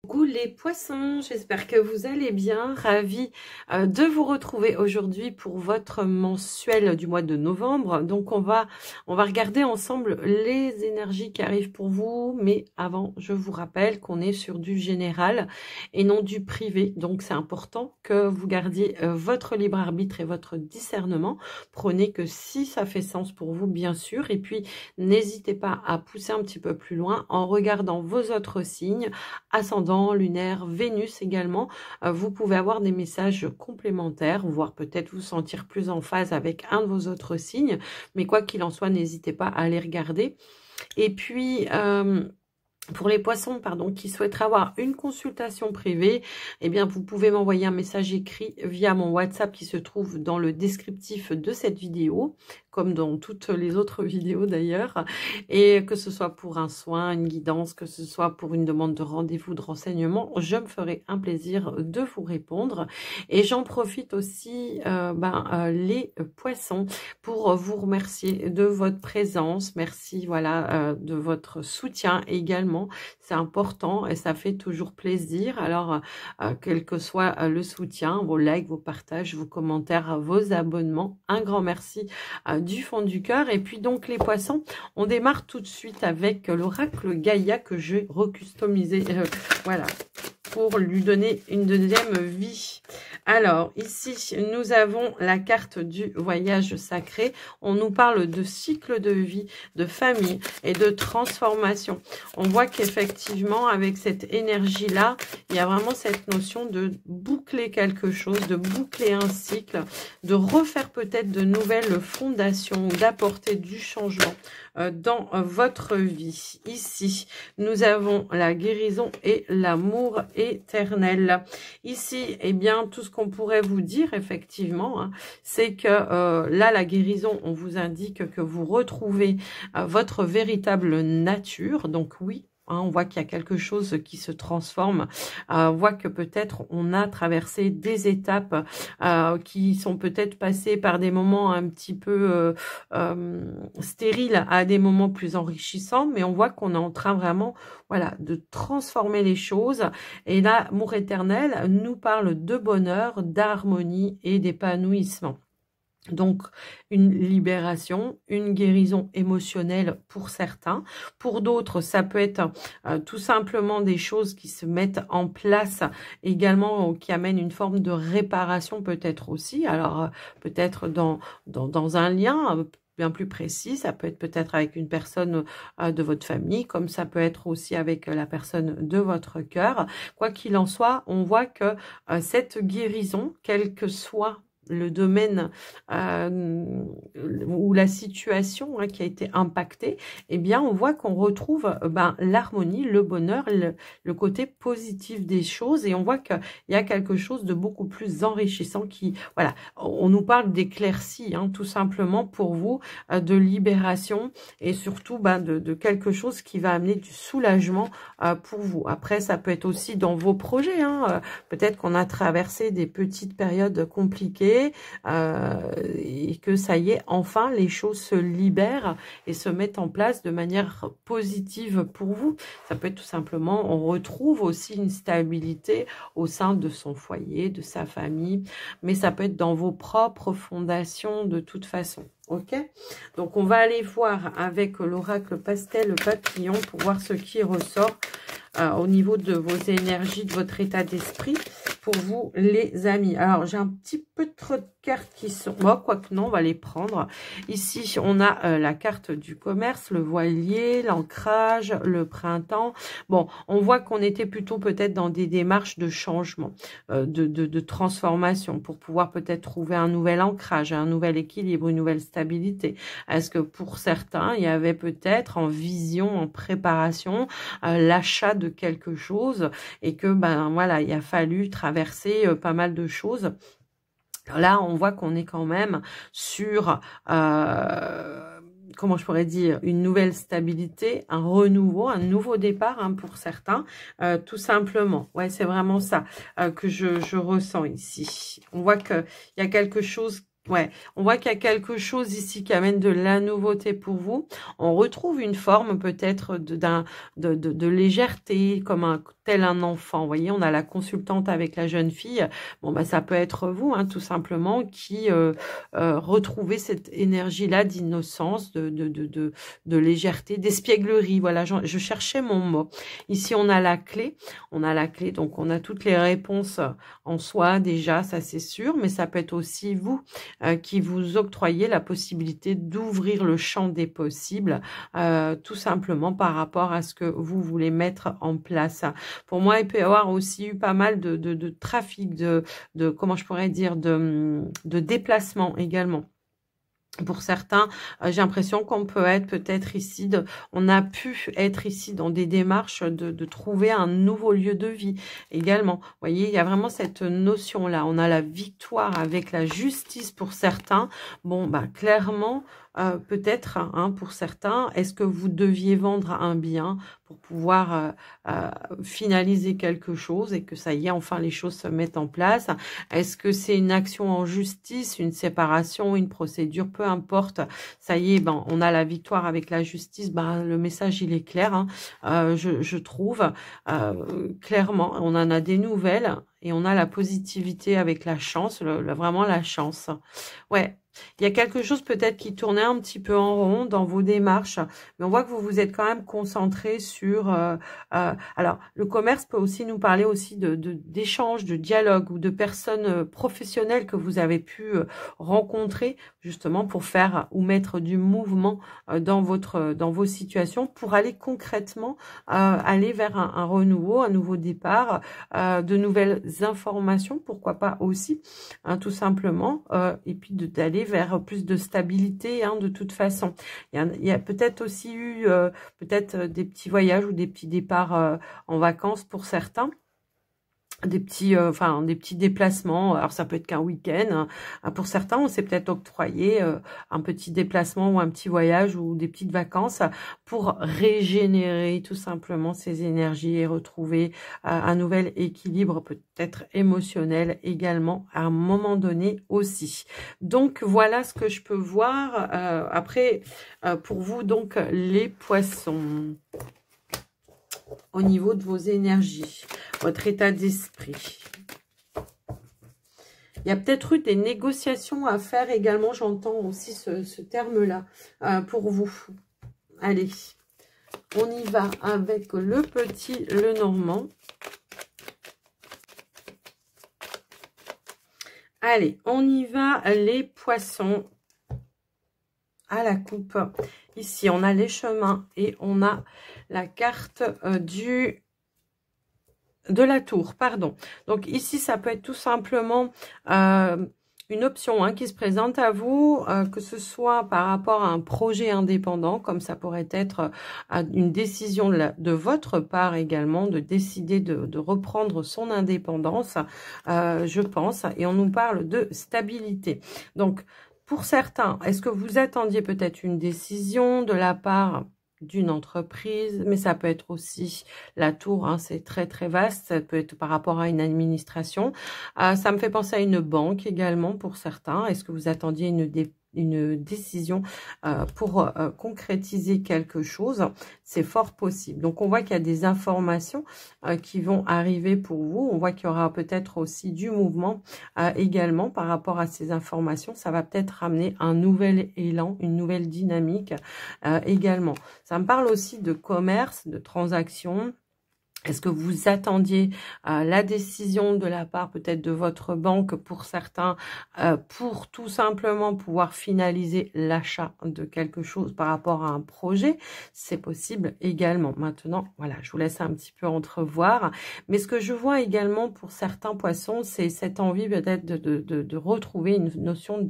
Coucou les poissons, j'espère que vous allez bien, ravie de vous retrouver aujourd'hui pour votre mensuel du mois de novembre. Donc on va regarder ensemble les énergies qui arrivent pour vous, mais avant je vous rappelle qu'on est sur du général et non du privé, donc c'est important que vous gardiez votre libre arbitre et votre discernement. Prenez que si ça fait sens pour vous bien sûr, et puis n'hésitez pas à pousser un petit peu plus loin en regardant vos autres signes, ascendant, lunaire, Vénus également. Vous pouvez avoir des messages complémentaires, voire peut-être vous sentir plus en phase avec un de vos autres signes. Mais quoi qu'il en soit, n'hésitez pas à les regarder. Et puis, pour les poissons, pardon, qui souhaiteraient avoir une consultation privée, eh bien, vous pouvez m'envoyer un message écrit via mon WhatsApp qui se trouve dans le descriptif de cette vidéo, comme dans toutes les autres vidéos d'ailleurs, et que ce soit pour un soin, une guidance, que ce soit pour une demande de rendez-vous, de renseignement, je me ferai un plaisir de vous répondre. Et j'en profite aussi, les poissons, pour vous remercier de votre présence. Merci, voilà, de votre soutien également. C'est important et ça fait toujours plaisir. Alors, quel que soit le soutien, vos likes, vos partages, vos commentaires, vos abonnements, un grand merci du fond du cœur. Et puis donc les poissons, on démarre tout de suite avec l'oracle Gaïa que j'ai recustomisé, voilà, pour lui donner une deuxième vie. Alors, ici, nous avons la carte du voyage sacré. On nous parle de cycle de vie, de famille et de transformation. On voit qu'effectivement, avec cette énergie-là, il y a vraiment cette notion de boucler quelque chose, de boucler un cycle, de refaire peut-être de nouvelles fondations, d'apporter du changement dans votre vie. Ici, nous avons la guérison et l'amour éternel. Ici, eh bien, tout ce qu'on pourrait vous dire, effectivement, hein, c'est que là, la guérison, on vous indique que vous retrouvez votre véritable nature. Donc oui, on voit qu'il y a quelque chose qui se transforme. On voit que peut-être on a traversé des étapes qui sont peut-être passées par des moments un petit peu stériles à des moments plus enrichissants. Mais on voit qu'on est en train vraiment, voilà, de transformer les choses. Et l'amour éternel nous parle de bonheur, d'harmonie et d'épanouissement. Donc, une libération, une guérison émotionnelle pour certains. Pour d'autres, ça peut être tout simplement des choses qui se mettent en place également, qui amènent une forme de réparation peut-être aussi. Alors, peut-être dans un lien bien plus précis, ça peut être peut-être avec une personne de votre famille, comme ça peut être aussi avec la personne de votre cœur. Quoi qu'il en soit, on voit que cette guérison, quel que soit le domaine ou la situation qui a été impactée, eh bien, on voit qu'on retrouve l'harmonie, le bonheur, le côté positif des choses, et on voit qu'il y a quelque chose de beaucoup plus enrichissant qui, voilà, on nous parle d'éclaircie, tout simplement pour vous, de libération, et surtout de quelque chose qui va amener du soulagement pour vous. Après, ça peut être aussi dans vos projets, peut-être qu'on a traversé des petites périodes compliquées, et que ça y est, enfin les choses se libèrent et se mettent en place de manière positive pour vous. Ça peut être tout simplement, on retrouve aussi une stabilité au sein de son foyer, de sa famille, mais ça peut être dans vos propres fondations de toute façon. Ok, donc on va aller voir avec l'oracle Pastel Papillon pour voir ce qui ressort au niveau de vos énergies, de votre état d'esprit pour vous les amis. Alors j'ai un petit peu trop de cartes qui sont, quoique non, on va les prendre. Ici on a la carte du commerce, le voilier, l'ancrage, le printemps. Bon, on voit qu'on était plutôt peut-être dans des démarches de changement, de transformation, pour pouvoir peut-être trouver un nouvel ancrage, un nouvel équilibre, une nouvelle stabilité. Est-ce que pour certains, il y avait peut-être en vision, en préparation, l'achat de quelque chose, et que voilà, il a fallu traverser pas mal de choses. Là, on voit qu'on est quand même sur comment je pourrais dire, une nouvelle stabilité, un renouveau, un nouveau départ pour certains, tout simplement. Ouais, c'est vraiment ça que je ressens ici. On voit qu'il y a quelque chose Ouais, on voit qu'il y a quelque chose ici qui amène de la nouveauté pour vous. On retrouve une forme peut-être de légèreté, comme tel un enfant. Vous voyez, on a la consultante avec la jeune fille. Bon, bah, ça peut être vous, hein, tout simplement, qui retrouvez cette énergie-là d'innocence, de légèreté, d'espièglerie. Voilà, je cherchais mon mot. Ici, on a la clé. On a la clé, donc on a toutes les réponses en soi déjà, ça c'est sûr, mais ça peut être aussi vous qui vous octroyez la possibilité d'ouvrir le champ des possibles, tout simplement par rapport à ce que vous voulez mettre en place. Pour moi, il peut y avoir aussi eu pas mal de trafic, comment je pourrais dire, de déplacement également. Pour certains, j'ai l'impression qu'on peut être peut-être ici, on a pu être ici dans des démarches de trouver un nouveau lieu de vie également. Vous voyez, il y a vraiment cette notion-là. On a la victoire avec la justice pour certains. Bon, bah clairement, peut-être hein, pour certains, est-ce que vous deviez vendre un bien pour pouvoir finaliser quelque chose et que ça y est, enfin les choses se mettent en place? Est-ce que c'est une action en justice, une séparation, une procédure, peu importe, ça y est, ben, on a la victoire avec la justice, ben, le message il est clair, hein, je trouve, clairement, on en a des nouvelles et on a la positivité avec la chance, vraiment la chance. Ouais. Il y a quelque chose peut-être qui tournait un petit peu en rond dans vos démarches, mais on voit que vous vous êtes quand même concentré sur... alors, le commerce peut aussi nous parler aussi d'échanges, de dialogue ou de personnes professionnelles que vous avez pu rencontrer justement pour faire ou mettre du mouvement dans vos situations pour aller concrètement aller vers un renouveau, un nouveau départ, de nouvelles informations, pourquoi pas aussi, hein, tout simplement, et puis d'aller vers plus de stabilité, hein, de toute façon. Il y a peut-être aussi eu peut-être des petits voyages ou des petits départs en vacances pour certains. Des petits des petits déplacements, alors ça peut être qu'un week-end, hein. Pour certains on s'est peut-être octroyé un petit déplacement ou un petit voyage ou des petites vacances pour régénérer tout simplement ses énergies et retrouver un nouvel équilibre peut-être émotionnel également à un moment donné aussi. Donc voilà ce que je peux voir. Après pour vous donc les poissons, au niveau de vos énergies, votre état d'esprit. Il y a peut-être eu des négociations à faire également, j'entends aussi ce terme-là pour vous. Allez, on y va avec le petit Lenormand. Allez, on y va les poissons à la coupe. Ici, on a les chemins et on a la carte de la tour, pardon. Donc ici, ça peut être tout simplement une option hein, qui se présente à vous, que ce soit par rapport à un projet indépendant, comme ça pourrait être une décision de votre part également, de décider de reprendre son indépendance, je pense, et on nous parle de stabilité. Donc, pour certains, est-ce que vous attendiez peut-être une décision de la part d'une entreprise, mais ça peut être aussi la tour, hein, c'est très très vaste, ça peut être par rapport à une administration. Ça me fait penser à une banque également pour certains. Est-ce que vous attendiez une décision pour concrétiser quelque chose? C'est fort possible. Donc, on voit qu'il y a des informations qui vont arriver pour vous. On voit qu'il y aura peut-être aussi du mouvement également par rapport à ces informations. Ça va peut-être ramener un nouvel élan, une nouvelle dynamique également. Ça me parle aussi de commerce, de transactions. Est-ce que vous attendiez la décision de la part peut-être de votre banque pour certains pour tout simplement pouvoir finaliser l'achat de quelque chose par rapport à un projet? C'est possible également. Maintenant, voilà, je vous laisse un petit peu entrevoir. Mais ce que je vois également pour certains poissons, c'est cette envie peut-être de retrouver une notion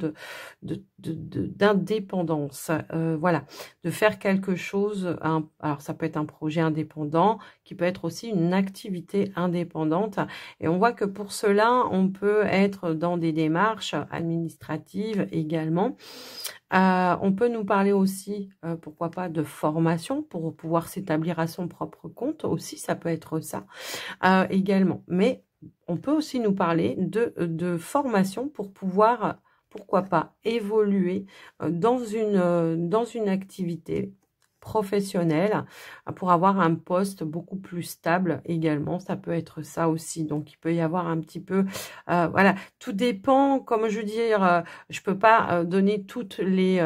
d'indépendance. Voilà, de faire quelque chose. Alors, ça peut être un projet indépendant qui peut être aussi une activité indépendante. Et on voit que pour cela, on peut être dans des démarches administratives également. On peut nous parler aussi, pourquoi pas, de formation pour pouvoir s'établir à son propre compte aussi, ça peut être ça également. Mais on peut aussi nous parler de formation pour pouvoir pourquoi pas évoluer dans une activité professionnelle pour avoir un poste beaucoup plus stable également. Ça peut être ça aussi. Donc, il peut y avoir un petit peu... voilà, tout dépend, comme je veux dire, je peux pas donner toutes les...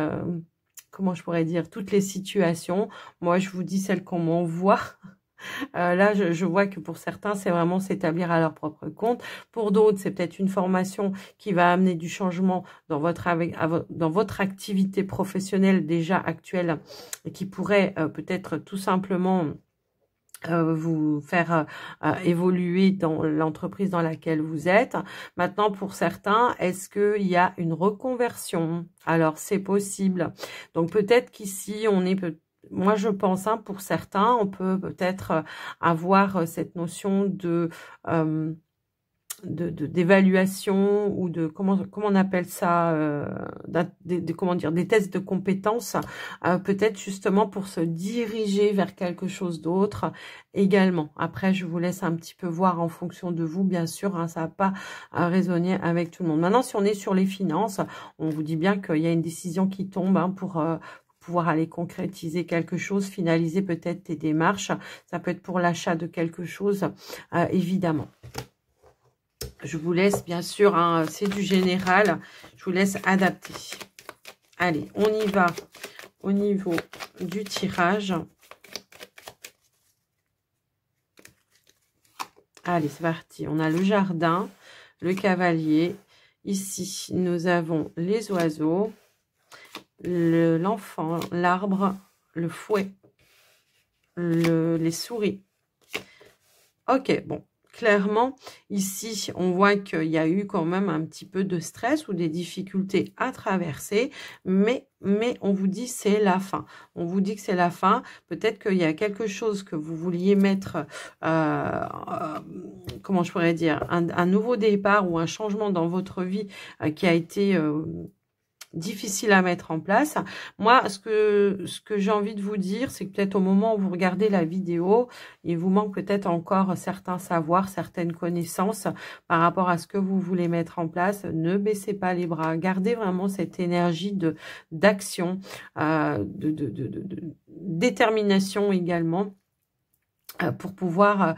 comment je pourrais dire, toutes les situations. Moi, je vous dis celles qu'on m'envoie. Là, je vois que pour certains, c'est vraiment s'établir à leur propre compte. Pour d'autres, c'est peut-être une formation qui va amener du changement dans dans votre activité professionnelle déjà actuelle et qui pourrait peut-être tout simplement vous faire évoluer dans l'entreprise dans laquelle vous êtes. Maintenant, pour certains, est-ce qu'il y a une reconversion? Alors, c'est possible. Donc, peut-être qu'ici, on est moi, je pense, hein, pour certains, on peut peut-être avoir cette notion d'évaluation ou de comment on appelle ça, comment dire, des tests de compétences, peut-être justement pour se diriger vers quelque chose d'autre également. Après, je vous laisse un petit peu voir en fonction de vous, bien sûr, hein, ça va pas résonner avec tout le monde. Maintenant, si on est sur les finances, on vous dit bien qu'il y a une décision qui tombe, hein, pour pouvoir aller concrétiser quelque chose, finaliser peut-être tes démarches. Ça peut être pour l'achat de quelque chose, évidemment. Je vous laisse, bien sûr, hein, c'est du général, je vous laisse adapter. Allez, on y va au niveau du tirage. Allez, c'est parti. On a le jardin, le cavalier. Ici, nous avons les oiseaux, l'enfant, l'arbre, le fouet, les souris. Ok, bon. Clairement, ici, on voit qu'il y a eu quand même un petit peu de stress ou des difficultés à traverser, mais on vous dit c'est la fin. On vous dit que c'est la fin. Peut-être qu'il y a quelque chose que vous vouliez mettre, comment je pourrais dire, un nouveau départ ou un changement dans votre vie qui a été... difficile à mettre en place. Moi, ce que j'ai envie de vous dire, c'est que peut-être au moment où vous regardez la vidéo, il vous manque peut-être encore certains savoirs, certaines connaissances par rapport à ce que vous voulez mettre en place. Ne baissez pas les bras. Gardez vraiment cette énergie d'action, de détermination également, pour pouvoir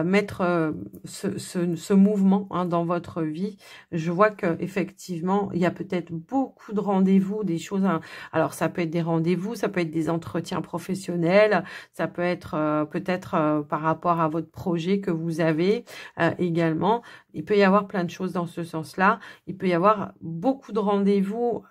mettre ce mouvement, hein, dans votre vie. Je vois que effectivement il y a peut-être beaucoup de rendez-vous, des choses, hein. Alors ça peut être des rendez-vous, ça peut être des entretiens professionnels, ça peut être peut-être par rapport à votre projet que vous avez également. Il peut y avoir plein de choses dans ce sens-là. Il peut y avoir beaucoup de rendez-vous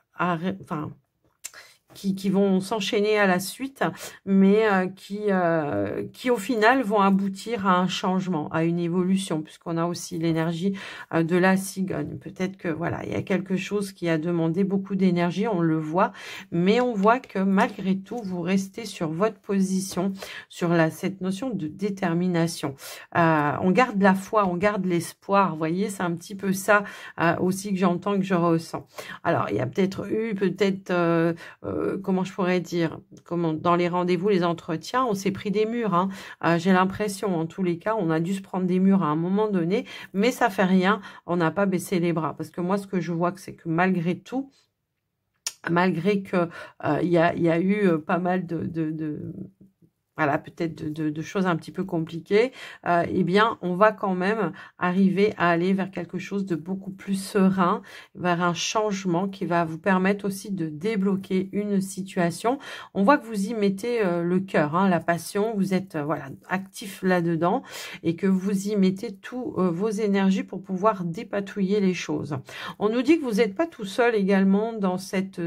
qui vont s'enchaîner à la suite, mais qui au final vont aboutir à un changement, à une évolution, puisqu'on a aussi l'énergie de la cigogne. Peut-être que voilà, il y a quelque chose qui a demandé beaucoup d'énergie, on le voit, mais on voit que malgré tout, vous restez sur votre position, sur cette notion de détermination. On garde la foi, on garde l'espoir, vous voyez, c'est un petit peu ça aussi que j'entends, que je ressens. Alors, il y a peut-être comment je pourrais dire, dans les rendez-vous, les entretiens, on s'est pris des murs, hein. J'ai l'impression, en tous les cas, on a dû se prendre des murs à un moment donné, mais ça fait rien, on n'a pas baissé les bras. Parce que moi, ce que je vois, c'est que malgré tout, malgré que il y a eu pas mal voilà, peut-être de choses un petit peu compliquées, eh bien, on va quand même arriver à aller vers quelque chose de beaucoup plus serein, vers un changement qui va vous permettre aussi de débloquer une situation. On voit que vous y mettez le cœur, hein, la passion, vous êtes voilà, actif là-dedans et que vous y mettez tous vos énergies pour pouvoir dépatouiller les choses. On nous dit que vous n'êtes pas tout seul également dans cette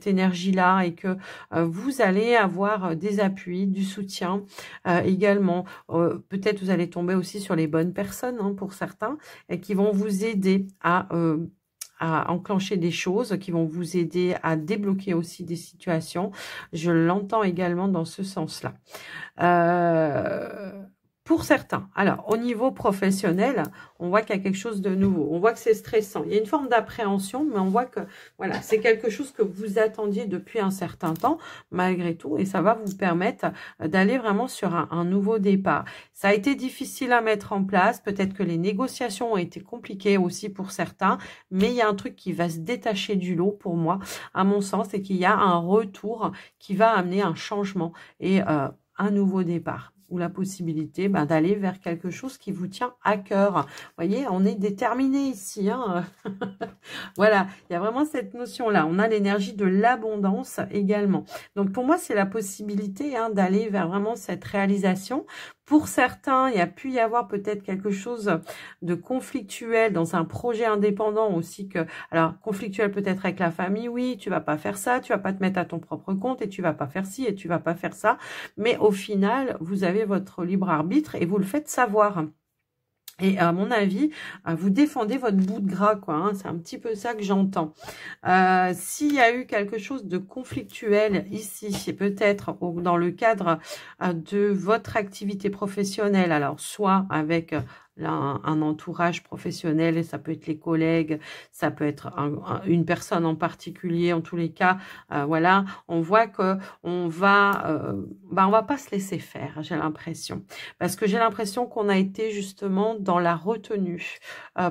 énergie-là et que vous allez avoir des appuis, du soutien également. Peut-être vous allez tomber aussi sur les bonnes personnes, hein, pour certains, et qui vont vous aider à enclencher des choses, qui vont vous aider à débloquer aussi des situations. Je l'entends également dans ce sens-là. Pour certains. Alors, au niveau professionnel, on voit qu'il y a quelque chose de nouveau. On voit que c'est stressant. Il y a une forme d'appréhension, mais on voit que voilà, c'est quelque chose que vous attendiez depuis un certain temps, malgré tout, et ça va vous permettre d'aller vraiment sur un nouveau départ. Ça a été difficile à mettre en place. Peut-être que les négociations ont été compliquées aussi pour certains, mais il y a un truc qui va se détacher du lot pour moi, à mon sens, c'est qu'il y a un retour qui va amener un changement et un nouveau départ, ou la possibilité d'aller vers quelque chose qui vous tient à cœur. Vous voyez, on est déterminé ici. Hein. Voilà, il y a vraiment cette notion-là. On a l'énergie de l'abondance également. Donc, pour moi, c'est la possibilité d'aller vers vraiment cette réalisation. Pour certains, il y a pu y avoir peut-être quelque chose de conflictuel dans un projet indépendant aussi. Alors, conflictuel peut-être avec la famille, oui, tu vas pas faire ça, tu vas pas te mettre à ton propre compte et tu vas pas faire ci et tu vas pas faire ça. Mais au final, vous avez votre libre arbitre et vous le faites savoir. Et à mon avis, vous défendez votre bout de gras, quoi. Hein, c'est un petit peu ça que j'entends. S'il y a eu quelque chose de conflictuel ici, c'est peut-être dans le cadre de votre activité professionnelle, alors soit avec un entourage professionnel, et ça peut être les collègues, ça peut être une personne en particulier, en tous les cas, voilà, on voit que on va pas se laisser faire, j'ai l'impression, parce que j'ai l'impression qu'on a été justement dans la retenue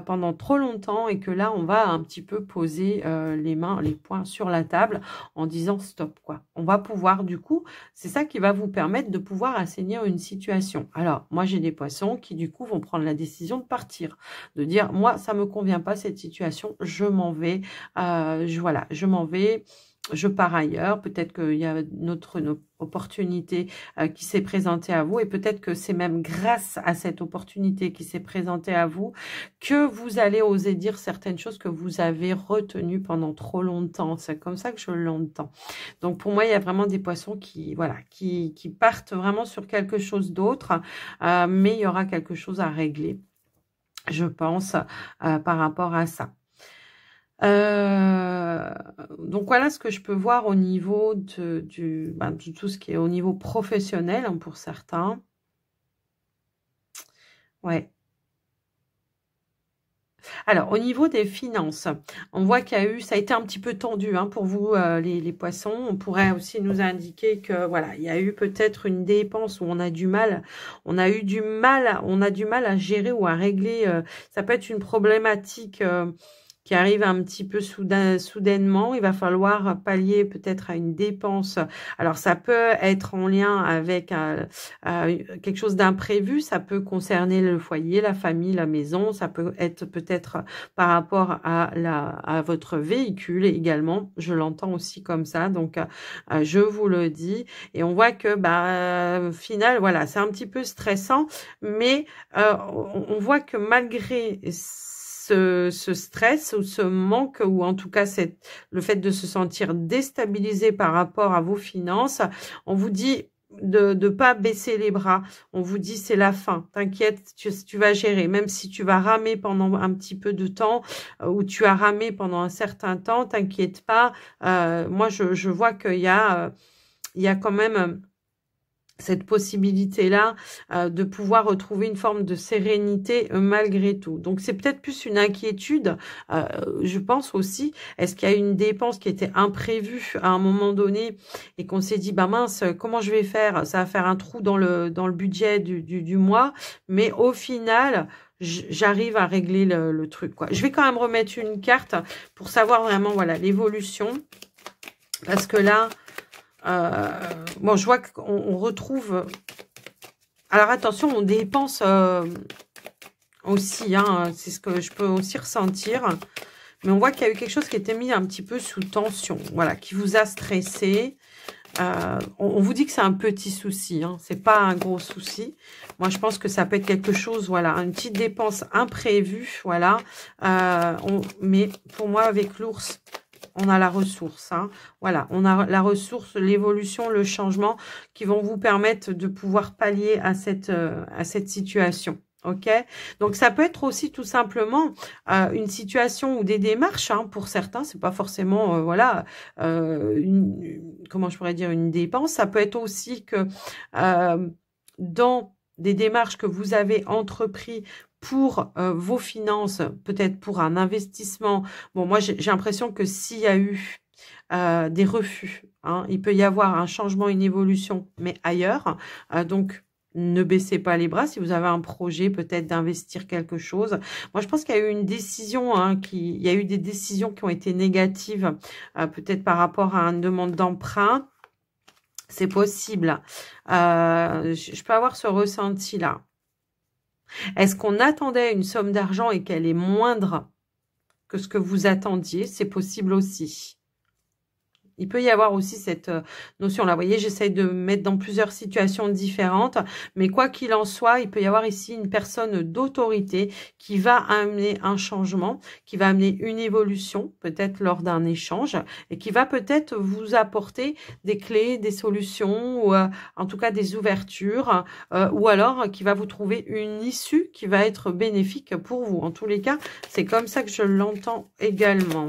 pendant trop longtemps et que là on va un petit peu poser les poings sur la table en disant stop, quoi. On va pouvoir, du coup, c'est ça qui va vous permettre de pouvoir assainir une situation. Alors moi j'ai des poissons qui du coup vont prendre la décision de partir, de dire moi ça me convient pas cette situation, je m'en vais, voilà, je m'en vais, je pars ailleurs. Peut-être qu'il y a une opportunité qui s'est présentée à vous et peut-être que c'est même grâce à cette opportunité qui s'est présentée à vous que vous allez oser dire certaines choses que vous avez retenues pendant trop longtemps. C'est comme ça que je l'entends. Donc pour moi, il y a vraiment des poissons qui, voilà, qui partent vraiment sur quelque chose d'autre, mais il y aura quelque chose à régler, je pense, par rapport à ça. Donc voilà ce que je peux voir au niveau de tout ce qui est au niveau professionnel, hein, pour certains. Ouais. Alors, au niveau des finances, on voit qu'il y a eu, ça a été un petit peu tendu pour vous, les poissons. On pourrait aussi nous indiquer que, voilà, il y a eu peut-être une dépense où on a du mal, on a du mal à gérer ou à régler. Ça peut être une problématique qui arrive un petit peu soudainement. Il va falloir pallier peut-être à une dépense. Alors, ça peut être en lien avec quelque chose d'imprévu. Ça peut concerner le foyer, la famille, la maison. Ça peut être peut-être par rapport à votre véhicule également. Je l'entends aussi comme ça. Donc, je vous le dis. Et on voit que, au final, voilà, c'est un petit peu stressant. Mais on voit que malgré ce stress ou ce manque, ou en tout cas le fait de se sentir déstabilisé par rapport à vos finances, on vous dit de pas baisser les bras. On vous dit c'est la fin, t'inquiète, tu vas gérer, même si tu vas ramer pendant un petit peu de temps, ou tu as ramé pendant un certain temps, t'inquiète pas. Moi je vois qu'il y a quand même cette possibilité-là de pouvoir retrouver une forme de sérénité malgré tout. Donc, c'est peut-être plus une inquiétude, je pense aussi. Est-ce qu'il y a une dépense qui était imprévue à un moment donné et qu'on s'est dit, mince, comment je vais faire? Ça va faire un trou dans le budget du mois. Mais au final, j'arrive à régler le truc, quoi. Je vais quand même remettre une carte pour savoir vraiment, voilà, l'évolution. Parce que là... bon, je vois qu'on retrouve... Alors, attention, on dépense aussi, c'est ce que je peux aussi ressentir. Mais on voit qu'il y a eu quelque chose qui était mis un petit peu sous tension, voilà, qui vous a stressé. On vous dit que c'est un petit souci, c'est pas un gros souci. Moi, je pense que ça peut être quelque chose, voilà, une petite dépense imprévue, voilà. Mais pour moi, avec l'ours... on a la ressource, voilà, on a la ressource, l'évolution, le changement qui vont vous permettre de pouvoir pallier à cette situation. Ok, donc ça peut être aussi tout simplement une situation ou des démarches, pour certains, c'est pas forcément voilà comment je pourrais dire, une dépense. Ça peut être aussi que dans des démarches que vous avez entreprises pour vos finances, peut-être pour un investissement. Bon, moi, j'ai l'impression que s'il y a eu des refus, hein, il peut y avoir un changement, une évolution, mais ailleurs. Donc, ne baissez pas les bras si vous avez un projet peut-être d'investir quelque chose. Moi, je pense qu'il y a eu une décision, hein, il y a eu des décisions qui ont été négatives, peut-être par rapport à une demande d'emprunt. C'est possible. Je peux avoir ce ressenti-là. Est-ce qu'on attendait une somme d'argent et qu'elle est moindre que ce que vous attendiez? C'est possible aussi. Il peut y avoir aussi cette notion-là. Vous voyez, j'essaye de me mettre dans plusieurs situations différentes. Mais quoi qu'il en soit, il peut y avoir ici une personne d'autorité qui va amener un changement, qui va amener une évolution, peut-être lors d'un échange, et qui va peut-être vous apporter des clés, des solutions, ou en tout cas des ouvertures, ou alors qui va vous trouver une issue qui va être bénéfique pour vous. En tous les cas, c'est comme ça que je l'entends également.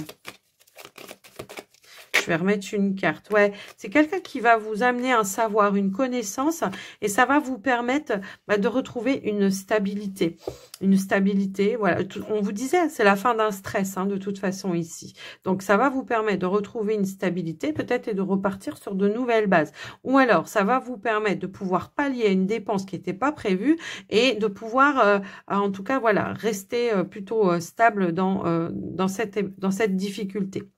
Je vais remettre une carte. Ouais, c'est quelqu'un qui va vous amener un savoir, une connaissance, et ça va vous permettre de retrouver une stabilité. Une stabilité, voilà. On vous disait, c'est la fin d'un stress, hein, de toute façon ici. Donc, ça va vous permettre de retrouver une stabilité, peut-être, et de repartir sur de nouvelles bases. Ou alors, ça va vous permettre de pouvoir pallier une dépense qui n'était pas prévue et de pouvoir, en tout cas, voilà, rester plutôt stable dans cette difficulté.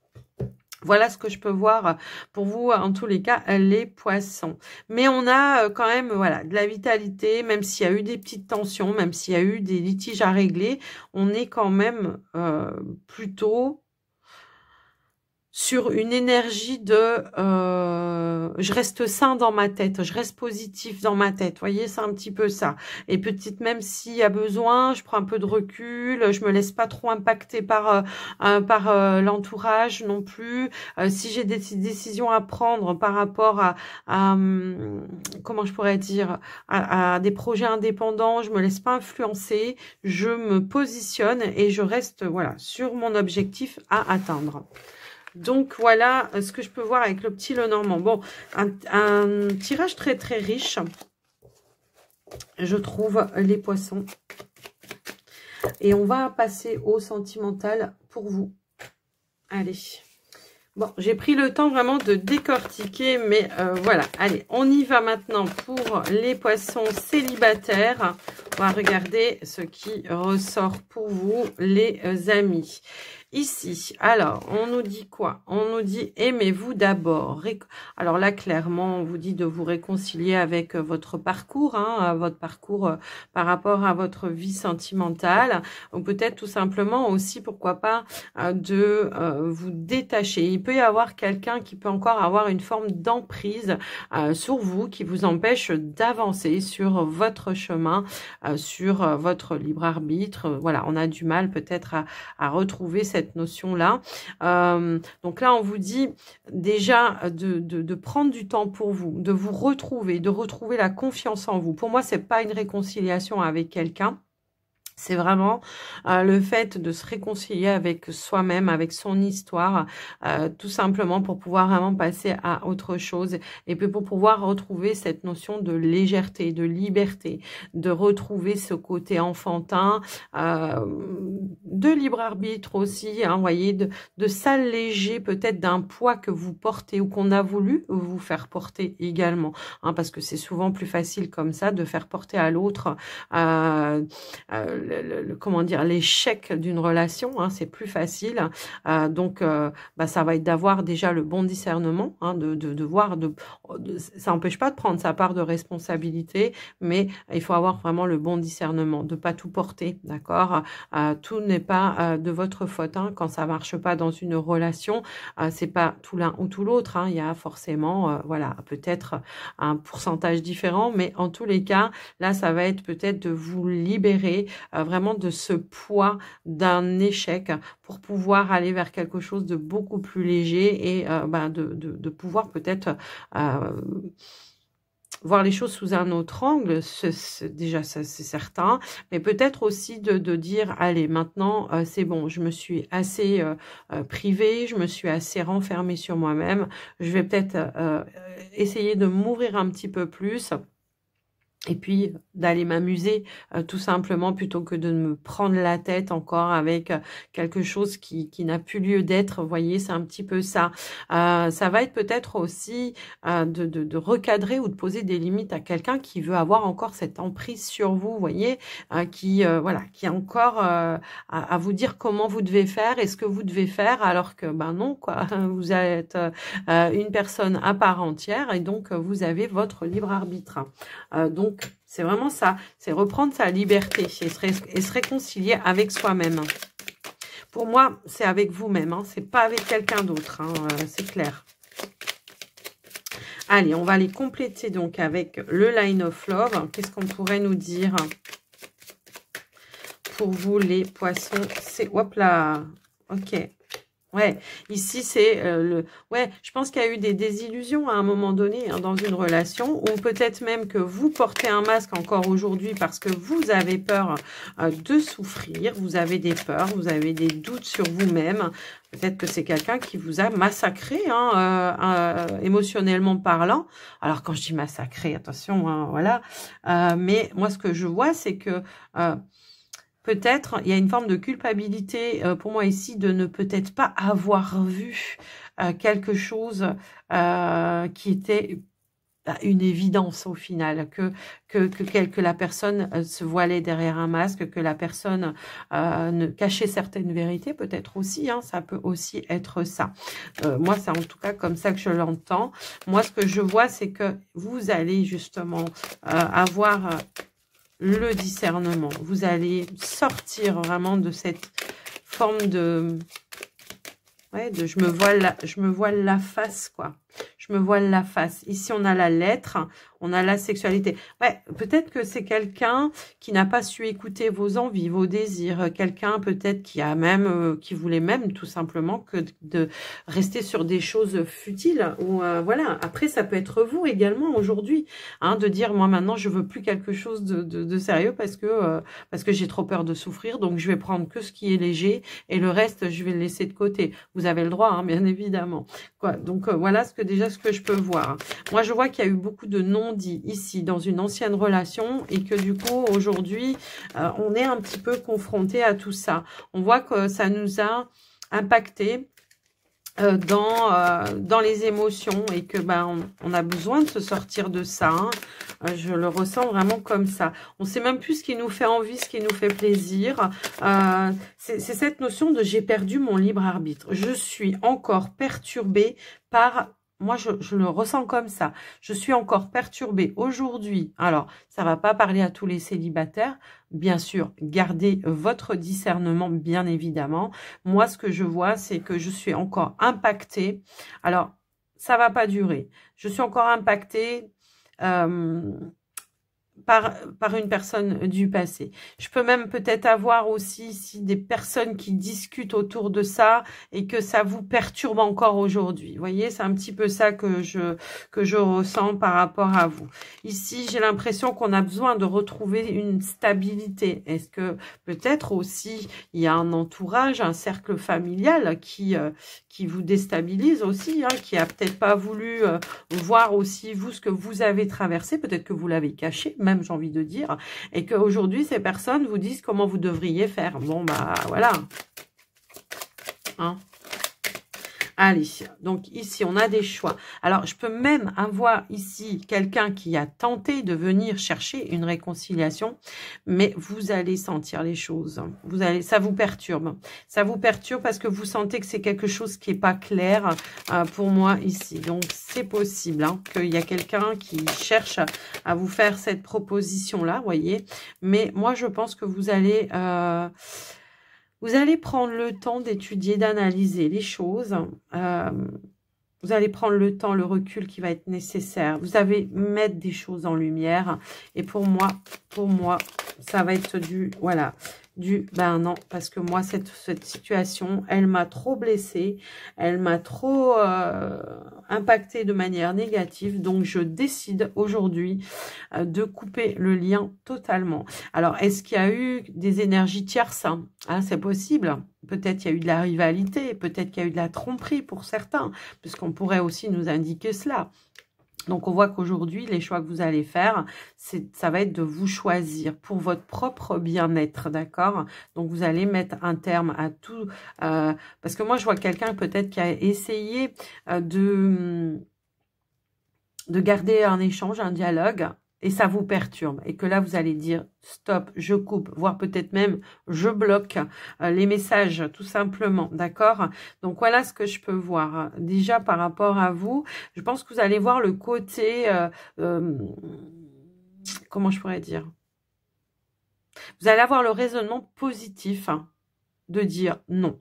Voilà ce que je peux voir pour vous, en tous les cas, les poissons. Mais on a quand même, voilà, de la vitalité, même s'il y a eu des petites tensions, même s'il y a eu des litiges à régler, on est quand même plutôt sur une énergie de je reste sain dans ma tête, je reste positif dans ma tête. Vous voyez, c'est un petit peu ça. Et peut-être même s'il y a besoin, je prends un peu de recul, je me laisse pas trop impacter par l'entourage non plus. Si j'ai des décisions à prendre par rapport à comment je pourrais dire, à des projets indépendants, je me laisse pas influencer, je me positionne et je reste, voilà, sur mon objectif à atteindre. Donc, voilà ce que je peux voir avec le petit Lenormand. Bon, un tirage très, très riche, je trouve, les poissons. Et on va passer au sentimental pour vous. Allez. Bon, j'ai pris le temps vraiment de décortiquer, mais voilà. Allez, on y va maintenant pour les poissons célibataires. On va regarder ce qui ressort pour vous, les amis. Ici, alors, on nous dit quoi? On nous dit, aimez-vous d'abord. Alors là, clairement, on vous dit de vous réconcilier avec votre parcours, hein, votre parcours par rapport à votre vie sentimentale. Ou peut-être tout simplement aussi, pourquoi pas, de vous détacher. Il peut y avoir quelqu'un qui peut encore avoir une forme d'emprise sur vous, qui vous empêche d'avancer sur votre chemin, sur votre libre arbitre. Voilà, on a du mal peut-être à retrouver cette notion-là. Donc là, on vous dit déjà de prendre du temps pour vous, de vous retrouver, de retrouver la confiance en vous. Pour moi, c'est pas une réconciliation avec quelqu'un. C'est vraiment le fait de se réconcilier avec soi-même, avec son histoire, tout simplement pour pouvoir vraiment passer à autre chose et puis pour pouvoir retrouver cette notion de légèreté, de liberté, de retrouver ce côté enfantin, de libre arbitre aussi, hein, voyez, de s'alléger peut-être d'un poids que vous portez ou qu'on a voulu vous faire porter également, hein, parce que c'est souvent plus facile comme ça de faire porter à l'autre comment dire, l'échec d'une relation, hein, c'est plus facile. Donc, ça va être d'avoir déjà le bon discernement, hein, de voir, ça n'empêche pas de prendre sa part de responsabilité, mais il faut avoir vraiment le bon discernement, de pas tout porter, d'accord. Tout n'est pas de votre faute, hein, quand ça marche pas dans une relation, c'est pas tout l'un ou tout l'autre, hein, il y a forcément, voilà, peut-être un pourcentage différent, mais en tous les cas, là, ça va être peut-être de vous libérer vraiment de ce poids d'un échec pour pouvoir aller vers quelque chose de beaucoup plus léger et de pouvoir peut-être voir les choses sous un autre angle, déjà ça c'est certain, mais peut-être aussi de dire, allez, maintenant c'est bon, je me suis assez privée, je me suis assez renfermée sur moi-même, je vais peut-être essayer de m'ouvrir un petit peu plus, et puis d'aller m'amuser tout simplement plutôt que de me prendre la tête encore avec quelque chose qui n'a plus lieu d'être. Vous voyez, c'est un petit peu ça. Ça va être peut-être aussi de recadrer ou de poser des limites à quelqu'un qui veut avoir encore cette emprise sur vous, vous voyez, voilà, qui a encore à vous dire comment vous devez faire et ce que vous devez faire, alors que ben non, quoi, vous êtes une personne à part entière et donc vous avez votre libre arbitre. Donc, c'est vraiment ça, c'est reprendre sa liberté et se réconcilier avec soi-même. Pour moi, c'est avec vous-même, hein, c'est pas avec quelqu'un d'autre, hein, c'est clair. Allez, on va les compléter donc avec le Line of Love. Qu'est-ce qu'on pourrait nous dire pour vous les poissons? C'est, hop là, ok. Ouais, ici c'est ouais, je pense qu'il y a eu des désillusions à un moment donné hein, dans une relation, ou peut-être même que vous portez un masque encore aujourd'hui parce que vous avez peur de souffrir, vous avez des peurs, vous avez des doutes sur vous-même. Peut-être que c'est quelqu'un qui vous a massacré, hein, émotionnellement parlant. Alors quand je dis massacré, attention, hein, voilà. Mais moi ce que je vois, c'est que peut-être, il y a une forme de culpabilité pour moi ici de ne peut-être pas avoir vu quelque chose qui était une évidence au final, que la personne se voilait derrière un masque, que la personne ne cachait certaines vérités, peut-être aussi, hein, ça peut aussi être ça. Moi, c'est en tout cas comme ça que je l'entends. Moi, ce que je vois, c'est que vous allez justement avoir le discernement. Vous allez sortir vraiment de cette forme de... Ouais, je me voile la face, quoi. Je me voile la face. Ici, on a la lettre, on a la sexualité. Ouais, peut-être que c'est quelqu'un qui n'a pas su écouter vos envies, vos désirs. Quelqu'un peut-être qui a même, qui voulait même tout simplement que de rester sur des choses futiles. Ou voilà. Après, ça peut être vous également aujourd'hui, hein, de dire moi maintenant je veux plus quelque chose de sérieux parce que j'ai trop peur de souffrir, donc je vais prendre que ce qui est léger et le reste je vais le laisser de côté. Vous avez le droit, hein, bien évidemment. Quoi. Donc voilà ce que je peux voir. Moi, je vois qu'il y a eu beaucoup de non-dits ici dans une ancienne relation et que du coup, aujourd'hui, on est un petit peu confronté à tout ça. On voit que ça nous a impacté dans les émotions et que on a besoin de se sortir de ça. Hein. Je le ressens vraiment comme ça. On sait même plus ce qui nous fait envie, ce qui nous fait plaisir. C'est cette notion de j'ai perdu mon libre arbitre. Je suis encore perturbée par... Moi, je le ressens comme ça. Je suis encore perturbée aujourd'hui. Alors, ça va pas parler à tous les célibataires. Bien sûr, gardez votre discernement, bien évidemment. Moi, ce que je vois, c'est que je suis encore impactée. Alors, ça va pas durer. Je suis encore impactée par une personne du passé. Je peux même peut-être avoir aussi ici des personnes qui discutent autour de ça et que ça vous perturbe encore aujourd'hui. Vous voyez, c'est un petit peu ça que je ressens par rapport à vous. Ici, j'ai l'impression qu'on a besoin de retrouver une stabilité. Est-ce que peut-être aussi il y a un entourage, un cercle familial qui vous déstabilise aussi, hein, qui a peut-être pas voulu voir aussi vous ce que vous avez traversé, peut-être que vous l'avez caché, même j'ai envie de dire, et qu'aujourd'hui ces personnes vous disent comment vous devriez faire. Bon bah voilà. Hein. Allez, donc ici, on a des choix. Alors, je peux même avoir ici quelqu'un qui a tenté de venir chercher une réconciliation, mais vous allez sentir les choses. Ça vous perturbe. Ça vous perturbe parce que vous sentez que c'est quelque chose qui n'est pas clair pour moi ici. Donc, c'est possible hein, qu'il y a quelqu'un qui cherche à vous faire cette proposition-là, vous voyez. Mais moi, je pense que vous allez... Vous allez prendre le temps d'étudier, d'analyser les choses. Vous allez prendre le temps, le recul qui va être nécessaire. Vous allez mettre des choses en lumière. Et pour moi, ça va être ben non, parce que moi, cette situation, elle m'a trop blessée. Elle m'a trop impactée de manière négative. Donc, je décide aujourd'hui de couper le lien totalement. Alors, est-ce qu'il y a eu des énergies tierces? Ah, c'est possible. Peut-être il y a eu de la rivalité. Peut-être qu'il y a eu de la tromperie pour certains. Puisqu'on pourrait aussi nous indiquer cela. Donc, on voit qu'aujourd'hui, les choix que vous allez faire, ça va être de vous choisir pour votre propre bien-être, d'accord? Donc, vous allez mettre un terme à tout. Parce que moi, je vois quelqu'un peut-être qui a essayé de garder un échange, un dialogue, et ça vous perturbe. Et que là, vous allez dire stop, je coupe, voire peut-être même je bloque les messages, tout simplement, d'accord? Donc, voilà ce que je peux voir. Déjà, par rapport à vous, je pense que vous allez voir le côté, comment je pourrais dire? Vous allez avoir le raisonnement positif de dire non,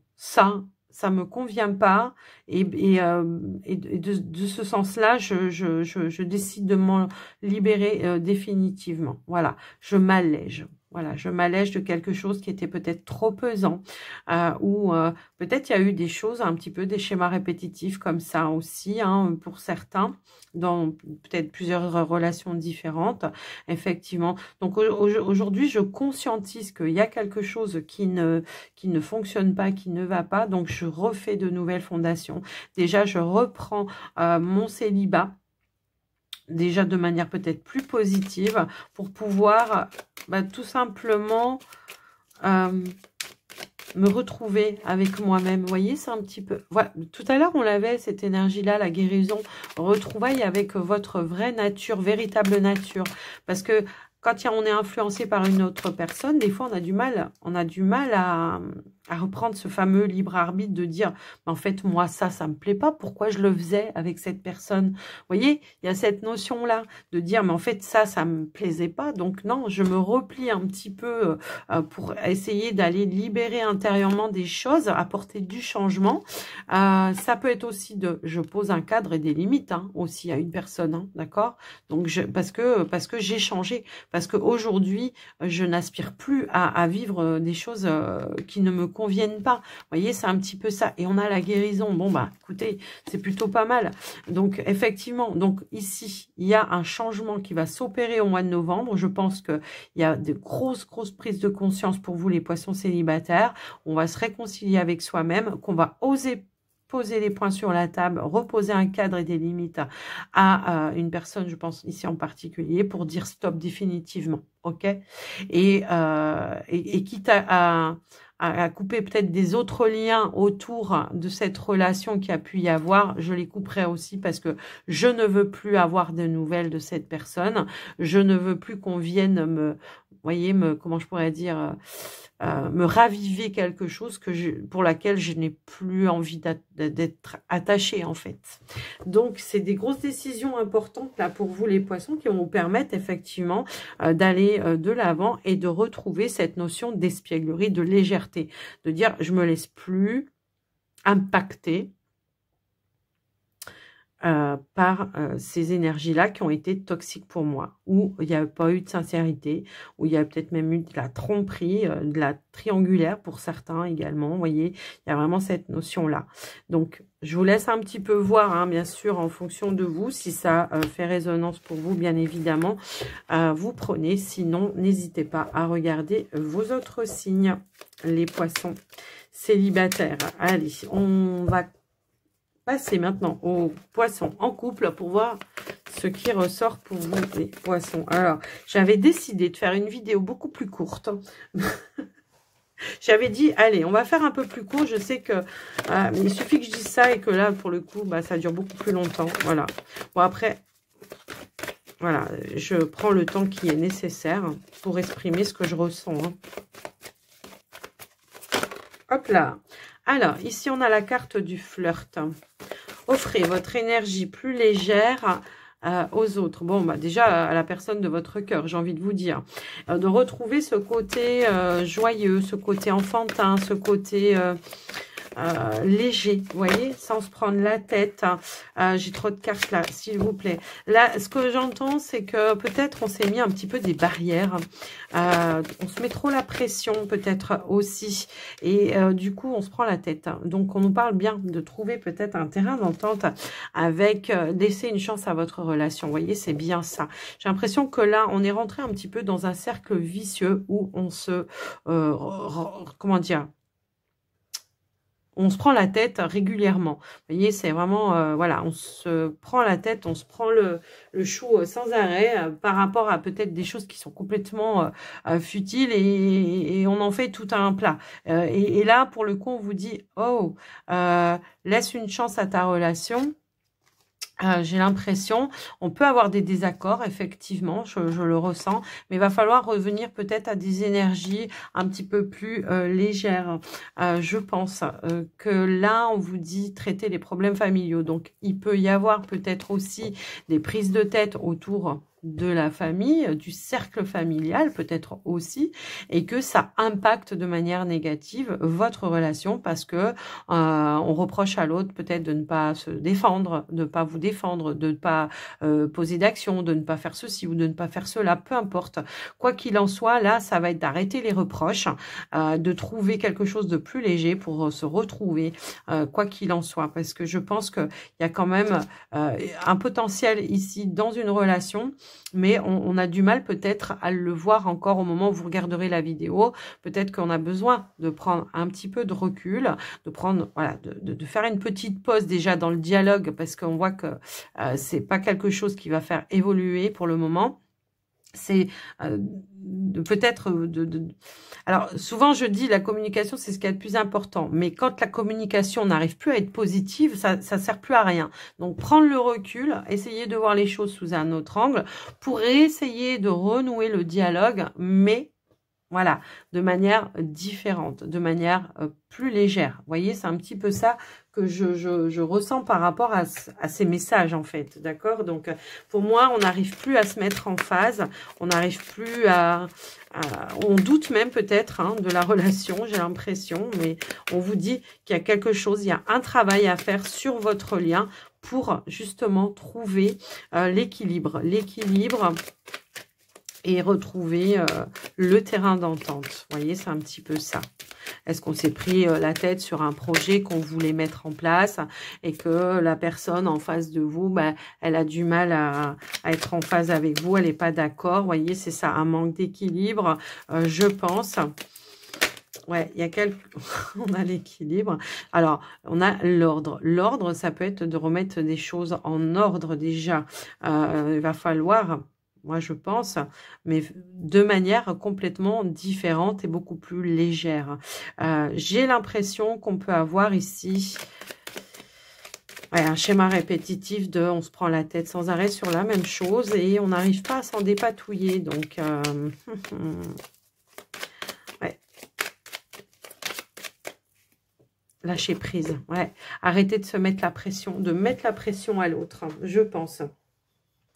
ça me convient pas, et de ce sens-là, je décide de m'en libérer définitivement. Voilà, je m'allège. Voilà, je m'allège de quelque chose qui était peut-être trop pesant, ou peut-être il y a eu des choses, un petit peu des schémas répétitifs comme ça aussi, hein, pour certains, dans peut-être plusieurs relations différentes, effectivement. Donc aujourd'hui, je conscientise qu'il y a quelque chose qui ne fonctionne pas, qui ne va pas. Donc, je refais de nouvelles fondations. Déjà, je reprends mon célibat, déjà de manière peut-être plus positive, pour pouvoir tout simplement me retrouver avec moi-même. Vous voyez, c'est un petit peu... Voilà. Tout à l'heure, on l'avait, cette énergie-là, la guérison, retrouvaille avec votre vraie nature, véritable nature. Parce que quand on est influencé par une autre personne, des fois, on a du mal à reprendre ce fameux libre arbitre de dire, en fait, moi, ça me plaît pas. Pourquoi je le faisais avec cette personne? Vous voyez, il y a cette notion-là de dire, mais en fait, ça me plaisait pas. Donc, non, je me replie un petit peu pour essayer d'aller libérer intérieurement des choses, apporter du changement. Ça peut être aussi je pose un cadre et des limites aussi à une personne, d'accord? Donc, parce que j'ai changé. Parce qu'aujourd'hui, je n'aspire plus à vivre des choses qui ne me conviennent pas. Vous voyez, c'est un petit peu ça. Et on a la guérison. Bon, écoutez, c'est plutôt pas mal. Donc, effectivement, donc ici, il y a un changement qui va s'opérer au mois de novembre. Je pense qu'il y a de grosses prises de conscience pour vous, les poissons célibataires. On va se réconcilier avec soi-même, qu'on va oser poser les points sur la table, reposer un cadre et des limites à une personne, je pense ici en particulier, pour dire stop définitivement, ok? Et quitte à couper peut-être des autres liens autour de cette relation qui a pu y avoir, je les couperai aussi parce que je ne veux plus avoir de nouvelles de cette personne, je ne veux plus qu'on vienne comment je pourrais dire, me raviver quelque chose pour laquelle je n'ai plus envie d'être attachée en fait. Donc c'est des grosses décisions importantes là pour vous les poissons qui vont vous permettre effectivement d'aller de l'avant et de retrouver cette notion d'espièglerie, de légèreté, de dire je me laisse plus impacter par ces énergies-là qui ont été toxiques pour moi, où il n'y a pas eu de sincérité, où il y a peut-être même eu de la tromperie, de la triangulaire pour certains également, vous voyez, il y a vraiment cette notion-là. Donc, je vous laisse un petit peu voir, bien sûr, en fonction de vous, si ça fait résonance pour vous, bien évidemment, vous prenez, sinon, n'hésitez pas à regarder vos autres signes, les poissons célibataires. Allez, on va passer maintenant aux poissons en couple pour voir ce qui ressort pour vous, les poissons. Alors, j'avais décidé de faire une vidéo beaucoup plus courte. J'avais dit, allez, on va faire un peu plus court. Je sais que il suffit que je dise ça et que là, pour le coup, ça dure beaucoup plus longtemps. Voilà. Bon, après, voilà, je prends le temps qui est nécessaire pour exprimer ce que je ressens. Hop là. Alors, ici, on a la carte du flirt. Offrez votre énergie plus légère aux autres. Bon, déjà, à la personne de votre cœur, j'ai envie de vous dire. De retrouver ce côté joyeux, ce côté enfantin, ce côté... léger, vous voyez, sans se prendre la tête. J'ai trop de cartes là, s'il vous plaît. Là, ce que j'entends, c'est que peut-être on s'est mis un petit peu des barrières. On se met trop la pression, peut-être aussi. Et du coup, on se prend la tête. Donc, on nous parle bien de trouver peut-être un terrain d'entente avec laisser une chance à votre relation. Vous voyez, c'est bien ça. J'ai l'impression que là, on est rentré un petit peu dans un cercle vicieux où on se... comment dire ? on se prend la tête régulièrement. Vous voyez, c'est vraiment, voilà, on se prend la tête, on se prend le chou sans arrêt par rapport à peut-être des choses qui sont complètement futiles et on en fait tout un plat. Et là, pour le coup, on vous dit, oh, laisse une chance à ta relation. J'ai l'impression, on peut avoir des désaccords, effectivement, je le ressens, mais il va falloir revenir peut-être à des énergies un petit peu plus légères. Je pense que là, on vous dit traiter les problèmes familiaux. Donc, il peut y avoir peut-être aussi des prises de tête autour de la famille, du cercle familial peut-être aussi, et que ça impacte de manière négative votre relation parce que on reproche à l'autre peut-être de ne pas se défendre, de ne pas vous défendre, de ne pas poser d'action, de ne pas faire ceci ou de ne pas faire cela, peu importe. Quoi qu'il en soit, là, ça va être d'arrêter les reproches, de trouver quelque chose de plus léger pour se retrouver, quoi qu'il en soit, parce que je pense qu'il y a quand même un potentiel ici dans une relation, mais on a du mal peut-être à le voir encore au moment où vous regarderez la vidéo. Peut-être qu'on a besoin de prendre un petit peu de recul, de prendre, voilà, de faire une petite pause déjà dans le dialogue parce qu'on voit que c'est pas quelque chose qui va faire évoluer pour le moment. C'est peut-être alors souvent je dis la communication c'est ce qui est le plus important, mais quand la communication n'arrive plus à être positive, ça sert plus à rien. Donc prendre le recul, essayer de voir les choses sous un autre angle pour essayer de renouer le dialogue, mais voilà, de manière différente, de manière plus légère. Vous voyez, c'est un petit peu ça que je ressens par rapport à ces messages, en fait. D'accord? Donc, pour moi, on n'arrive plus à se mettre en phase. On n'arrive plus on doute même peut-être de la relation, j'ai l'impression. Mais on vous dit qu'il y a quelque chose, il y a un travail à faire sur votre lien pour justement trouver l'équilibre. L'équilibre et retrouver le terrain d'entente. Vous voyez, c'est un petit peu ça. Est-ce qu'on s'est pris la tête sur un projet qu'on voulait mettre en place et que la personne en face de vous, bah, elle a du mal à être en phase avec vous, elle n'est pas d'accord. Vous voyez, c'est ça, un manque d'équilibre, je pense. Ouais, il y a on a l'équilibre. Alors, on a l'ordre. L'ordre, ça peut être de remettre des choses en ordre déjà. Il va falloir... Moi, je pense, mais de manière complètement différente et beaucoup plus légère. J'ai l'impression qu'on peut avoir ici un schéma répétitif de on se prend la tête sans arrêt sur la même chose et on n'arrive pas à s'en dépatouiller. Donc, ouais. Lâcher prise. Ouais. Arrêtez de se mettre la pression, de mettre la pression à l'autre, je pense.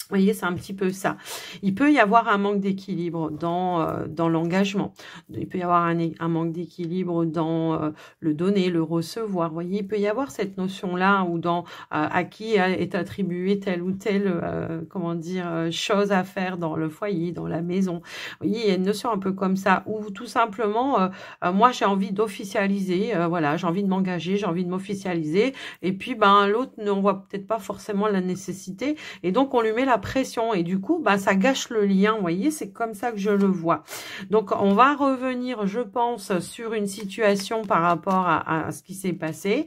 Vous voyez, c'est un petit peu ça. Il peut y avoir un manque d'équilibre dans l'engagement. Il peut y avoir un manque d'équilibre dans le donner, le recevoir. Vous voyez, il peut y avoir cette notion-là ou dans à qui est attribuée telle ou telle, comment dire, chose à faire dans le foyer, dans la maison. Vous voyez, il y a une notion un peu comme ça. Ou tout simplement, moi, j'ai envie d'officialiser. Voilà, j'ai envie de m'engager, j'ai envie de m'officialiser. Et puis, ben, l'autre n'en voit peut-être pas forcément la nécessité. Et donc, on lui met la pression et du coup bah ça gâche le lien, vous voyez, c'est comme ça que je le vois. Donc on va revenir, je pense, sur une situation par rapport à ce qui s'est passé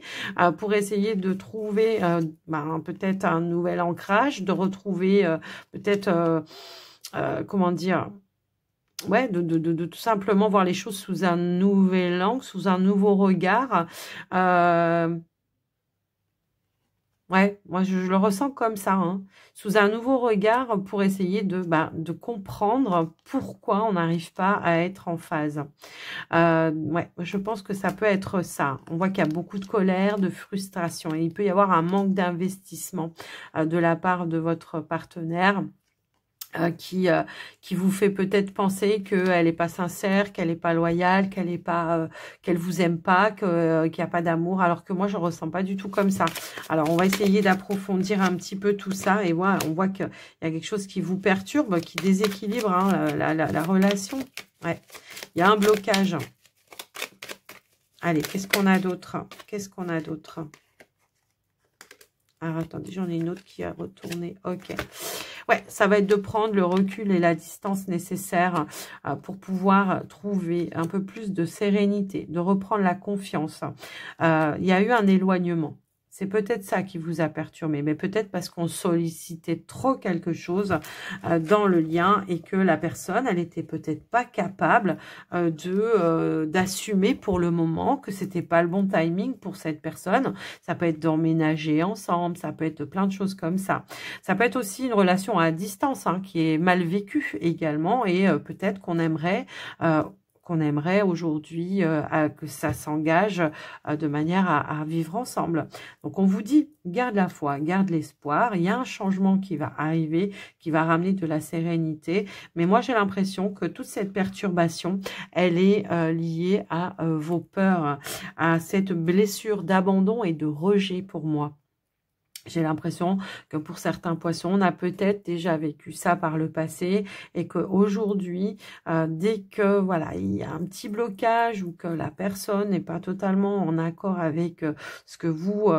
pour essayer de trouver peut-être un nouvel ancrage, de retrouver peut-être comment dire, ouais, de tout simplement voir les choses sous un nouvel angle, sous un nouveau regard. Ouais, moi je le ressens comme ça, sous un nouveau regard pour essayer de comprendre pourquoi on n'arrive pas à être en phase. Ouais, je pense que ça peut être ça. On voit qu'il y a beaucoup de colère, de frustration et il peut y avoir un manque d'investissement de la part de votre partenaire. Qui vous fait peut-être penser qu'elle n'est pas sincère, qu'elle n'est pas loyale, qu'elle est pas, qu'elle vous aime pas, qu'il n'y a pas d'amour, alors que moi je ressens pas du tout comme ça. Alors on va essayer d'approfondir un petit peu tout ça et voilà, on voit qu'il y a quelque chose qui vous perturbe, qui déséquilibre la relation. Ouais, il y a un blocage. Allez, qu'est-ce qu'on a d'autre? Qu'est-ce qu'on a d'autre? Alors attendez, j'en ai une autre qui a retourné. Ok. ouais, ça va être de prendre le recul et la distance nécessaires pour pouvoir trouver un peu plus de sérénité, de reprendre la confiance. Il y a eu un éloignement. C'est peut-être ça qui vous a perturbé, mais peut-être parce qu'on sollicitait trop quelque chose dans le lien et que la personne, elle était peut-être pas capable d'assumer pour le moment que c'était pas le bon timing pour cette personne. Ça peut être d'emménager ensemble, ça peut être plein de choses comme ça. Ça peut être aussi une relation à distance hein, qui est mal vécue également et peut-être qu'on aimerait aujourd'hui que ça s'engage de manière à vivre ensemble. Donc, on vous dit, garde la foi, garde l'espoir. Il y a un changement qui va arriver, qui va ramener de la sérénité. Mais moi, j'ai l'impression que toute cette perturbation, elle est liée à vos peurs, à cette blessure d'abandon et de rejet pour moi. J'ai l'impression que pour certains poissons, on a peut-être déjà vécu ça par le passé et qu'aujourd'hui, dès que voilà, il y a un petit blocage ou que la personne n'est pas totalement en accord avec ce que vous,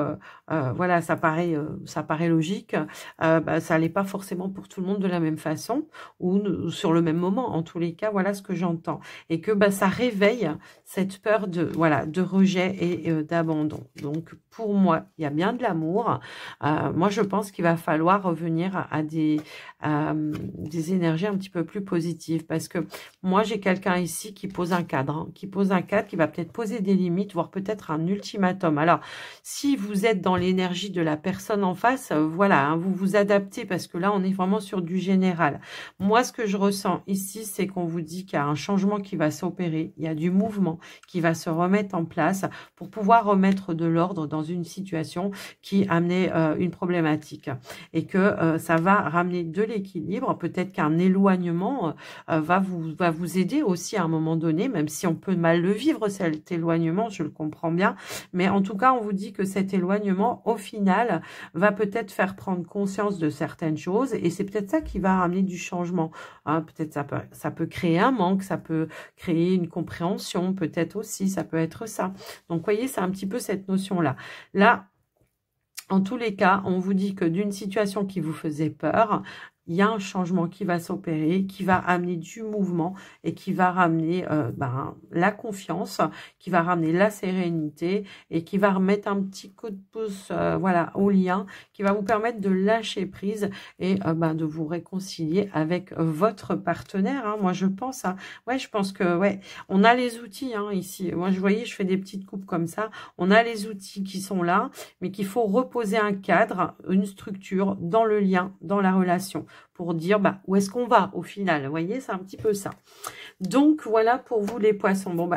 voilà, ça paraît logique, bah, ça n'est pas forcément pour tout le monde de la même façon ou sur le même moment. En tous les cas, voilà ce que j'entends et que bah, ça réveille cette peur de voilà de rejet et d'abandon. Donc pour moi, il y a bien de l'amour. Moi, je pense qu'il va falloir revenir à des énergies un petit peu plus positives parce que moi, j'ai quelqu'un ici qui pose un cadre, hein, qui va peut-être poser des limites, voire peut-être un ultimatum. Alors, si vous êtes dans l'énergie de la personne en face, voilà, hein, vous vous adaptez parce que là, on est vraiment sur du général. Moi, ce que je ressens ici, c'est qu'on vous dit qu'il y a un changement qui va s'opérer, il y a du mouvement qui va se remettre en place pour pouvoir remettre de l'ordre dans une situation qui amenait une problématique et que ça va ramener de l'équilibre. Peut-être qu'un éloignement va vous aider aussi à un moment donné, même si on peut mal le vivre cet éloignement, je le comprends bien, mais en tout cas on vous dit que cet éloignement au final va peut-être faire prendre conscience de certaines choses et c'est peut-être ça qui va ramener du changement, hein. Peut-être ça peut créer un manque, ça peut créer une compréhension, peut-être aussi ça peut être ça. Donc vous voyez, c'est un petit peu cette notion là. En tous les cas, on vous dit que d'une situation qui vous faisait peur, il y a un changement qui va s'opérer, qui va amener du mouvement et qui va ramener la confiance, qui va ramener la sérénité et qui va remettre un petit coup de pouce voilà, au lien, qui va vous permettre de lâcher prise et de vous réconcilier avec votre partenaire. Hein. Moi, je pense, hein, ouais, je pense que ouais, on a les outils hein, ici. Moi, je voyais, je fais des petites coupes comme ça. On a les outils qui sont là, mais qu'il faut reposer un cadre, une structure dans le lien, dans la relation, pour dire où est-ce qu'on va au final. Vous voyez, c'est un petit peu ça. Donc, voilà pour vous les poissons. Bon,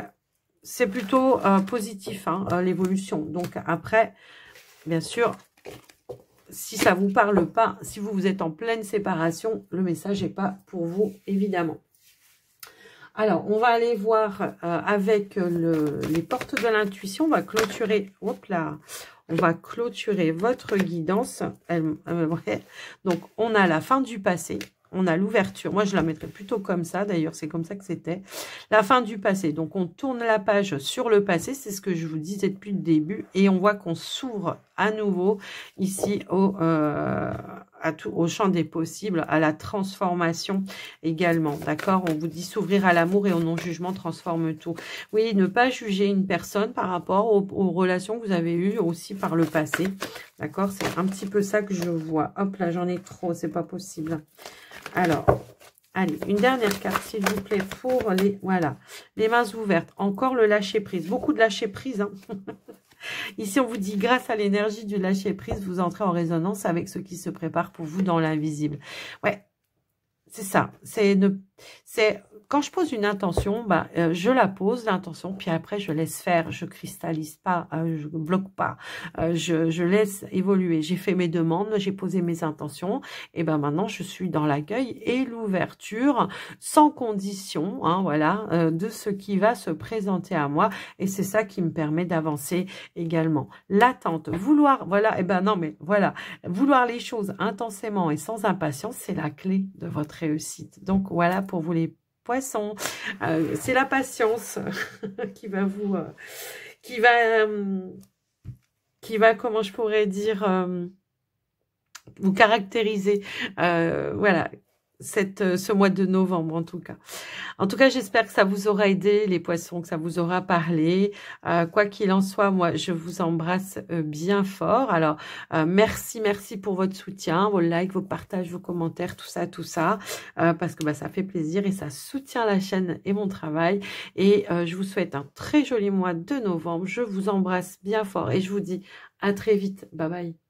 c'est plutôt positif, hein, l'évolution. Donc, après, bien sûr, si ça ne vous parle pas, si vous êtes en pleine séparation, le message n'est pas pour vous, évidemment. Alors, on va aller voir avec les portes de l'intuition. On va clôturer, hop là, on va clôturer votre guidance. Donc, on a la fin du passé. On a l'ouverture. Moi, je la mettrais plutôt comme ça. D'ailleurs, c'est comme ça que c'était. La fin du passé. Donc, on tourne la page sur le passé. C'est ce que je vous disais depuis le début. Et on voit qu'on s'ouvre à nouveau ici au champ des possibles, à la transformation également. D'accord? On vous dit s'ouvrir à l'amour et au non-jugement transforme tout. Oui, ne pas juger une personne par rapport aux relations que vous avez eues aussi par le passé. D'accord? C'est un petit peu ça que je vois. Hop là, j'en ai trop. C'est pas possible. Alors, allez, une dernière carte, s'il vous plaît, pour les mains ouvertes. Encore le lâcher-prise. Beaucoup de lâcher-prise, hein. Ici, on vous dit, grâce à l'énergie du lâcher-prise, vous entrez en résonance avec ce qui se prépare pour vous dans l'invisible. Ouais, c'est ça. Quand je pose une intention, je la pose, l'intention, puis après, je laisse faire, je cristallise pas, je bloque pas, je laisse évoluer. J'ai fait mes demandes, j'ai posé mes intentions, et maintenant, je suis dans l'accueil et l'ouverture, sans condition, hein, voilà, de ce qui va se présenter à moi, et c'est ça qui me permet d'avancer également. L'attente, vouloir, voilà, non, mais voilà, vouloir les choses intensément et sans impatience, c'est la clé de votre réussite. Donc, voilà pour vous les poissons, c'est la patience qui va vous, qui va, comment je pourrais dire, vous caractériser. Voilà, ce mois de novembre en tout cas. En tout cas, j'espère que ça vous aura aidé, les poissons, que ça vous aura parlé. Quoi qu'il en soit, moi, je vous embrasse bien fort. Alors, merci pour votre soutien, vos likes, vos partages, vos commentaires, tout ça, parce que bah, ça fait plaisir et ça soutient la chaîne et mon travail. Et je vous souhaite un très joli mois de novembre. Je vous embrasse bien fort et je vous dis à très vite. Bye bye.